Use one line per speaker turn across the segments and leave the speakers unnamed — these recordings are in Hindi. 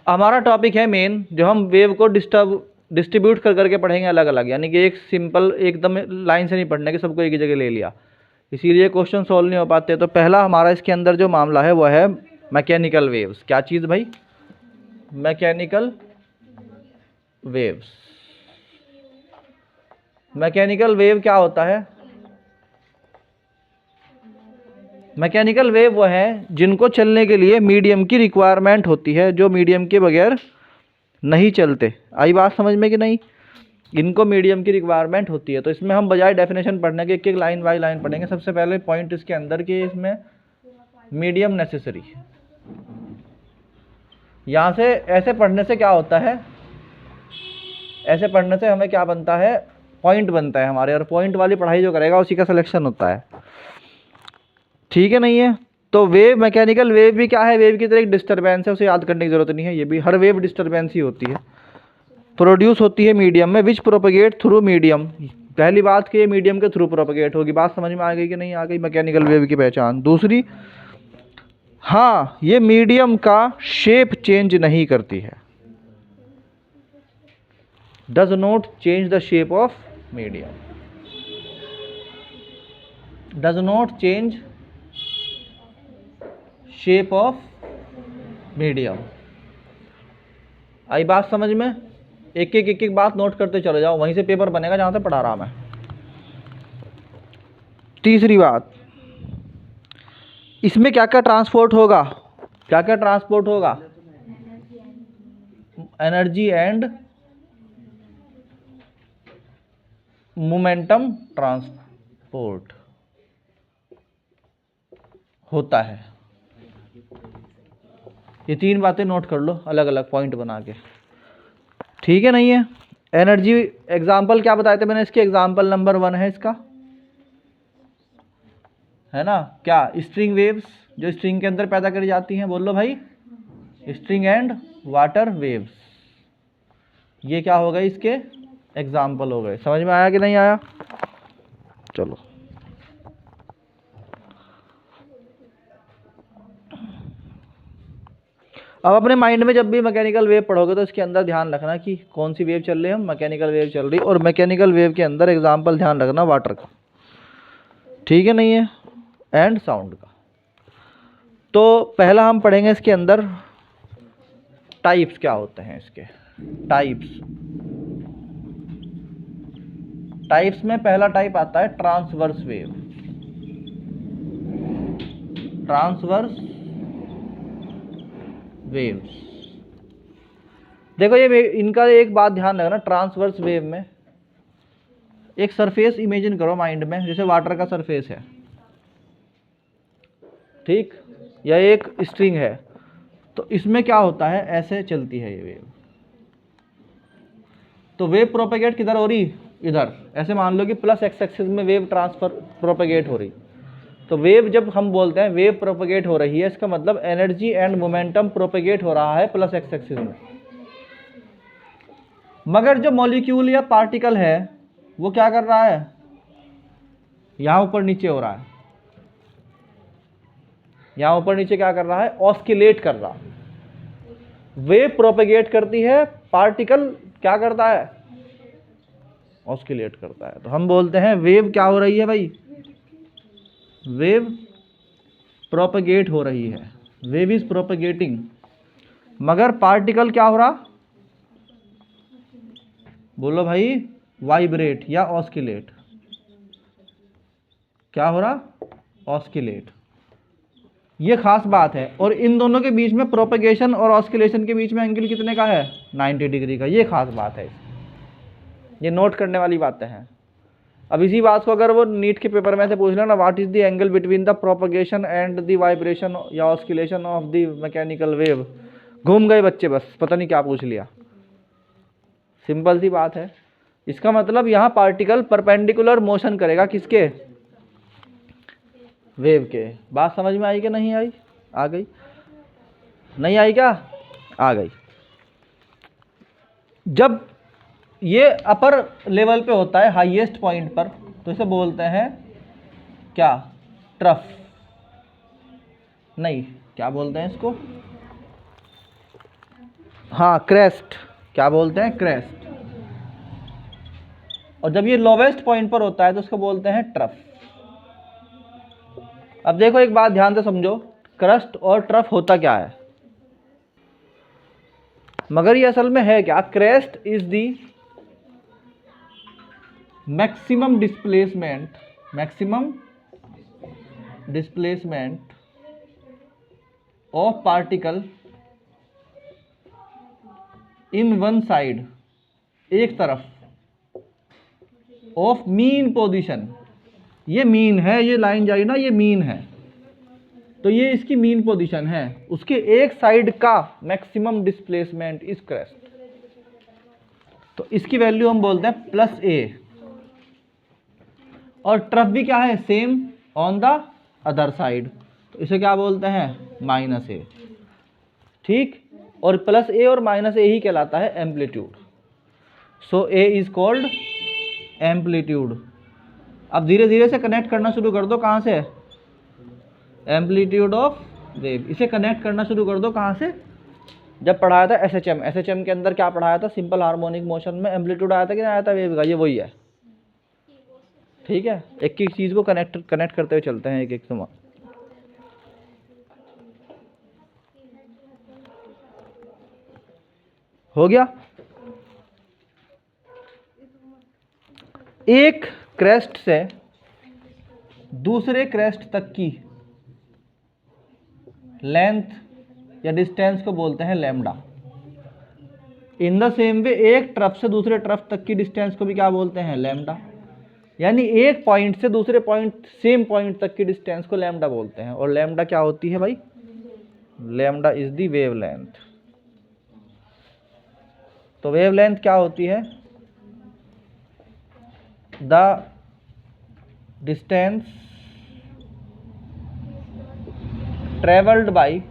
हमारा टॉपिक है मेन, जो हम वेव को डिस्ट्रीब्यूट कर करके पढ़ेंगे अलग अलग, यानी कि एक सिंपल एकदम लाइन से नहीं पढ़ने के, सबको एक ही जगह ले लिया, इसीलिए क्वेश्चन सॉल्व नहीं हो पाते। तो पहला हमारा इसके अंदर जो मामला है वो है मैकेनिकल वेव्स। क्या चीज़ भाई? Mechanical waves. मैकेनिकल वेव क्या होता है? मैकेनिकल वेव वो है जिनको चलने के लिए मीडियम की रिक्वायरमेंट होती है, जो मीडियम के बगैर नहीं चलते। आई बात समझ में कि नहीं? इनको मीडियम की रिक्वायरमेंट होती है। तो इसमें हम बजाय डेफिनेशन पढ़ने के एक एक लाइन बाय लाइन पढ़ेंगे। सबसे पहले पॉइंट इसके अंदर कि इसमें मीडियम नेसेसरी है। यहाँ से ऐसे पढ़ने से क्या होता है, ऐसे पढ़ने से हमें क्या बनता है, पॉइंट बनता है हमारे, और पॉइंट वाली पढ़ाई जो करेगा उसी का सिलेक्शन होता है। ठीक है नहीं है? तो वेव, मैकेनिकल वेव भी क्या है? वेव की तरह एक डिस्टर्बेंस है, उसे याद करने की जरूरत नहीं है। ये भी हर वेव डिस्टर्बेंस ही होती है, प्रोड्यूस होती है मीडियम में, विच प्रोपगेट थ्रू मीडियम। पहली बात कि ये मीडियम के थ्रू प्रोपगेट होगी। बात समझ में आ गई कि नहीं आ गई? मैकेनिकल वेव की पहचान। दूसरी, हाँ, ये मीडियम का शेप चेंज नहीं करती है, does not change the shape of medium, does not change shape of medium. आई बात समझ में? एक एक बात नोट करते चले जाओ, वहीं से पेपर बनेगा जहां से पढ़ा रहा मैं। तीसरी बात, इसमें क्या क्या ट्रांसपोर्ट होगा? क्या क्या ट्रांसपोर्ट होगा? एनर्जी एंड मोमेंटम ट्रांसपोर्ट होता है। ये तीन बातें नोट कर लो अलग अलग पॉइंट बना के। ठीक है नहीं है? एनर्जी एग्जाम्पल क्या बताए थे मैंने इसके? एग्जाम्पल नंबर 1 है इसका, है ना? क्या? स्ट्रिंग वेव्स, जो स्ट्रिंग के अंदर पैदा करी जाती हैं। बोल लो भाई, स्ट्रिंग एंड वाटर वेव्स। ये क्या हो गए? इसके एग्जाम्पल हो गए। समझ में आया कि नहीं आया? चलो, अब अपने माइंड में जब भी मैकेनिकल वेव पढ़ोगे तो इसके अंदर ध्यान रखना कि कौन सी वेव चल रही है। हम मैकेनिकल वेव चल रही, और मैकेनिकल वेव के अंदर एग्जाम्पल ध्यान रखना वाटर का। ठीक है नहीं है? एंड साउंड का। तो पहला हम पढ़ेंगे इसके अंदर टाइप्स क्या होते हैं इसके। टाइप्स में पहला टाइप आता है ट्रांसवर्स वेव। Transverse waves. देखो ये इनका एक बात ध्यान रखना, ट्रांसवर्स वेव में एक सरफेस इमेजिन करो माइंड में, जैसे वाटर का सरफेस है, ठीक, या एक स्ट्रिंग है। तो इसमें क्या होता है, ऐसे चलती है ये वेव। तो वेव प्रोपेगेट किधर हो रही? इधर। ऐसे मान लो कि प्लस एक्स एक्सिस में वेव ट्रांसफर प्रोपेगेट हो रही। तो वेव जब हम बोलते हैं वेव प्रोपेगेट हो रही है, इसका मतलब एनर्जी एंड मोमेंटम प्रोपेगेट हो रहा है प्लस एक्स एक्सिस में। मगर जो मॉलिक्यूल या पार्टिकल है वो क्या कर रहा है? यहां ऊपर नीचे हो रहा है। यहां ऊपर नीचे क्या कर रहा है? ऑस्किलेट कर रहा। वेव प्रोपेगेट करती है, पार्टिकल क्या करता है? ऑस्किलेट करता है। तो हम बोलते हैं वेव क्या हो रही है भाई? वेव प्रोपेगेट हो रही है, वेव इज प्रोपेगेटिंग। मगर पार्टिकल क्या हो रहा? बोलो भाई, वाइब्रेट या ऑस्किलेट। क्या हो रहा? ऑस्किलेट। ये खास बात है। और इन दोनों के बीच में, प्रोपेगेशन और ऑस्किलेशन के बीच में एंगल कितने का है? 90 डिग्री का। ये खास बात है, ये नोट करने वाली बातें हैं। अब इसी बात को अगर वो नीट के पेपर में से पूछ लेना, what is the angle between the propagation and the vibration या oscillation of the mechanical wave, घूम गए बच्चे, बस पता नहीं क्या पूछ लिया। सिंपल सी बात है। इसका मतलब यहाँ पार्टिकल परपेंडिकुलर मोशन करेगा किसके? वेव के। बात समझ में आई कि नहीं आई? आ गई? नहीं आई क्या? आ गई। जब ये अपर लेवल पे होता है, हाईएस्ट पॉइंट पर, तो इसे बोलते हैं क्या? ट्रफ। नहीं, क्या बोलते हैं इसको? हाँ क्रेस्ट, क्या बोलते हैं, क्रेस्ट। और जब ये लोवेस्ट पॉइंट पर होता है तो उसको बोलते हैं ट्रफ। अब देखो एक बात ध्यान से समझो, क्रस्ट और ट्रफ होता क्या है, मगर ये असल में है क्या, crest is the maximum displacement of particle in one side, एक तरफ, ऑफ मीन पोजीशन। ये मीन है, ये लाइन जाएगी ना, ये मीन है, तो ये इसकी मीन पोजीशन है, उसके एक साइड का मैक्सिमम डिस्प्लेसमेंट इज क्रेस्ट। तो इसकी वैल्यू हम बोलते हैं प्लस ए। और ट्रफ भी क्या है, same on the other side, तो इसे क्या बोलते हैं, माइनस ए। ठीक, और प्लस ए और माइनस ए ही कहलाता है amplitude. So A is called amplitude. अब धीरे धीरे से कनेक्ट करना शुरू कर दो, कहाँ से, एम्पलीट्यूड ऑफ वेव। इसे कनेक्ट करना शुरू कर दो कहाँ से, जब पढ़ाया था एसएचएम के अंदर क्या पढ़ाया था, सिंपल हार्मोनिक मोशन में एम्पलीट्यूड आया था कि नहीं आया था वेव का, ये वही है। ठीक है, एक एक चीज को कनेक्ट करते हुए चलते हैं, एक एक समान। हो गया। एक क्रेस्ट से दूसरे क्रेस्ट तक की लेंथ या डिस्टेंस को बोलते हैं lambda. In the same way एक ट्रफ से दूसरे ट्रफ तक की डिस्टेंस को भी क्या बोलते हैं, लैम्डा। यानी एक पॉइंट से दूसरे पॉइंट, सेम पॉइंट तक की डिस्टेंस को लैम्डा बोलते हैं। और लैम्डा क्या होती है भाई, लैम्डा इज दी वेवलेंथ। तो वेवलेंथ क्या होती है, the distance travelled by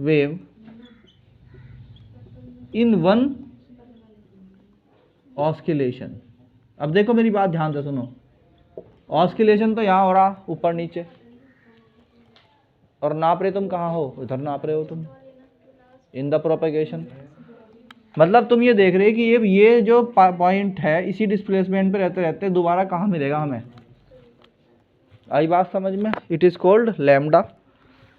wave in one oscillation. अब देखो मेरी बात ध्यान से सुनो, ऑस्किलेशन तो यहाँ हो रहा ऊपर नीचे, और नाप रहे तुम कहाँ हो, इधर नाप रहे हो तुम, इन द प्रोपेगेशन। मतलब तुम ये देख रहे कि ये जो पॉइंट है इसी डिस्प्लेसमेंट पे रहते रहते दोबारा कहाँ मिलेगा हमें। आई बात समझ में। It is called lambda.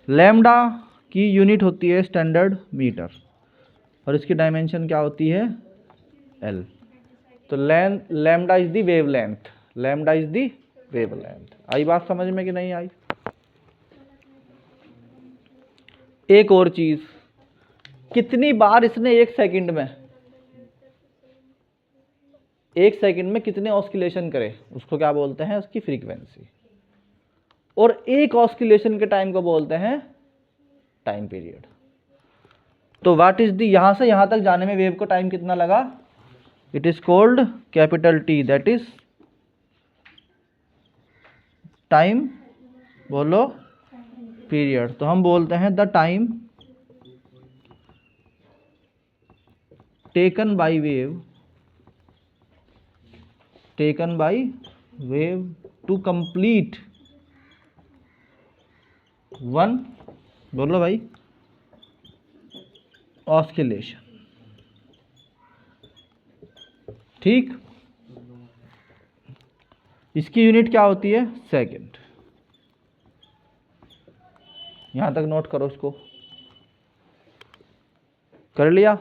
Lambda की यूनिट होती है स्टैंडर्ड मीटर, और इसकी डायमेंशन क्या होती है, एल। तो lambda is the wavelength, lambda is the wavelength. आई बात समझ में कि नहीं आई। एक और चीज, कितनी बार इसने एक सेकंड में कितने ऑस्किलेशन करे, उसको क्या बोलते हैं, उसकी फ्रीक्वेंसी। और एक ऑस्किलेशन के टाइम को बोलते हैं टाइम पीरियड। तो व्हाट इज दी, यहां से यहां तक जाने में वेव को टाइम कितना लगा, it is called capital T, that is time, बोलो, पीरियड। तो हम बोलते हैं the time taken by wave to complete one, बोलो भाई, ऑस्किलेशन। ठीक, इसकी यूनिट क्या होती है, सेकंड। यहां तक नोट करो, इसको कर लिया।